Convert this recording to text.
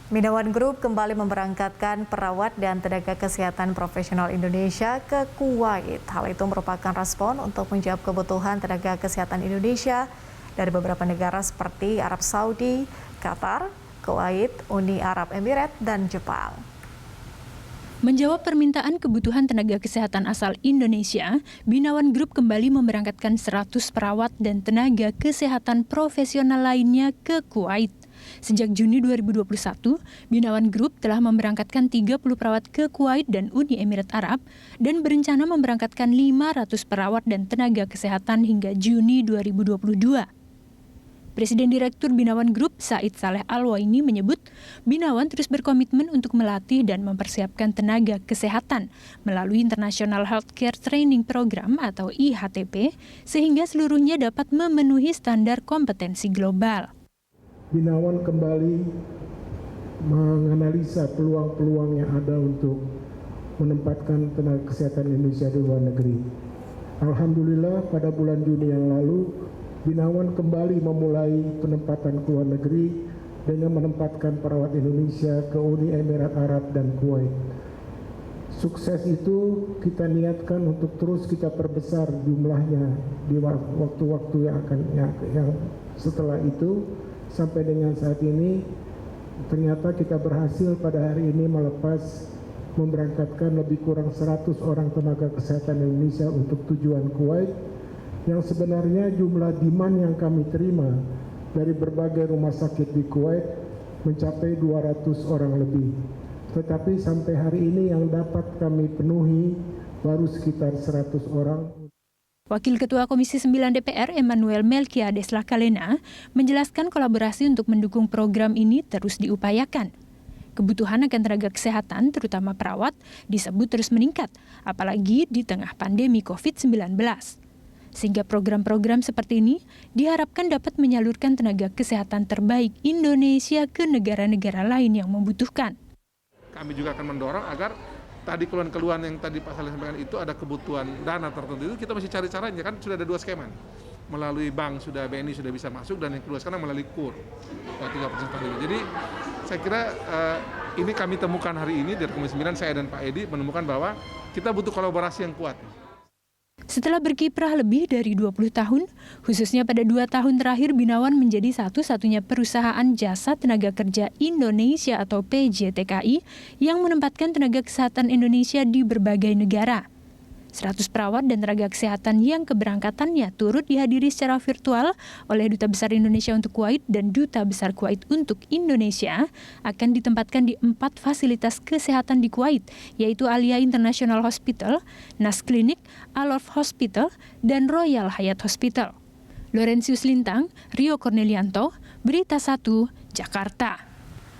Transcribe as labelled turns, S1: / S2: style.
S1: Binawan Group kembali memberangkatkan perawat dan tenaga kesehatan profesional Indonesia ke Kuwait. Hal itu merupakan respon untuk menjawab kebutuhan tenaga kesehatan Indonesia dari beberapa negara seperti Arab Saudi, Qatar, Kuwait, Uni Arab Emirat, dan Jepang.
S2: Menjawab permintaan kebutuhan tenaga kesehatan asal Indonesia, Binawan Group kembali memberangkatkan 100 perawat dan tenaga kesehatan profesional lainnya ke Kuwait. Sejak Juni 2021, Binawan Group telah memberangkatkan 30 perawat ke Kuwait dan Uni Emirat Arab dan berencana memberangkatkan 500 perawat dan tenaga kesehatan hingga Juni 2022. Presiden Direktur Binawan Group, Said Saleh Al-Waini menyebut, Binawan terus berkomitmen untuk melatih dan mempersiapkan tenaga kesehatan melalui International Healthcare Training Program atau IHTP, sehingga seluruhnya dapat memenuhi standar kompetensi global.
S3: Binawan kembali menganalisa peluang-peluang yang ada untuk menempatkan tenaga kesehatan Indonesia di luar negeri. Alhamdulillah pada bulan Juni yang lalu, Binawan kembali memulai penempatan ke luar negeri dengan menempatkan perawat Indonesia ke Uni Emirat Arab dan Kuwait. Sukses itu kita niatkan untuk terus kita perbesar jumlahnya di waktu-waktu yang setelah itu. Sampai dengan saat ini, ternyata kita berhasil pada hari ini memberangkatkan lebih kurang 100 orang tenaga kesehatan Indonesia untuk tujuan Kuwait, yang sebenarnya jumlah demand yang kami terima dari berbagai rumah sakit di Kuwait mencapai 200 orang lebih. Tetapi sampai hari ini yang dapat kami penuhi baru sekitar 100 orang.
S2: Wakil Ketua Komisi 9 DPR Emmanuel Melkiades Lakalena menjelaskan kolaborasi untuk mendukung program ini terus diupayakan. Kebutuhan akan tenaga kesehatan, terutama perawat, disebut terus meningkat, apalagi di tengah pandemi COVID-19. Sehingga program-program seperti ini diharapkan dapat menyalurkan tenaga kesehatan terbaik Indonesia ke negara-negara lain yang membutuhkan.
S4: Kami juga akan mendorong agar tadi keluhan-keluhan yang tadi Pak Saleh sampaikan itu ada kebutuhan dana tertentu itu kita masih cari caranya, kan sudah ada 2 skema. Melalui bank BNI sudah bisa masuk, dan yang kedua sekarang melalui KUR 3% tadi. Jadi saya kira ini kami temukan hari ini dari Komisi 9, saya dan Pak Edi menemukan bahwa kita butuh kolaborasi yang kuat.
S2: Setelah berkiprah lebih dari 20 tahun, khususnya pada 2 tahun terakhir, Binawan menjadi satu-satunya perusahaan jasa tenaga kerja Indonesia atau PJTKI yang menempatkan tenaga kesehatan Indonesia di berbagai negara. 100 perawat dan tenaga kesehatan yang keberangkatannya turut dihadiri secara virtual oleh Duta Besar Indonesia untuk Kuwait dan Duta Besar Kuwait untuk Indonesia akan ditempatkan di 4 fasilitas kesehatan di Kuwait, yaitu Alia International Hospital, Nas Clinic, Al-Orf Hospital, dan Royal Hyatt Hospital. Laurentius Lintang, Rio Cornelianto, Berita 1, Jakarta.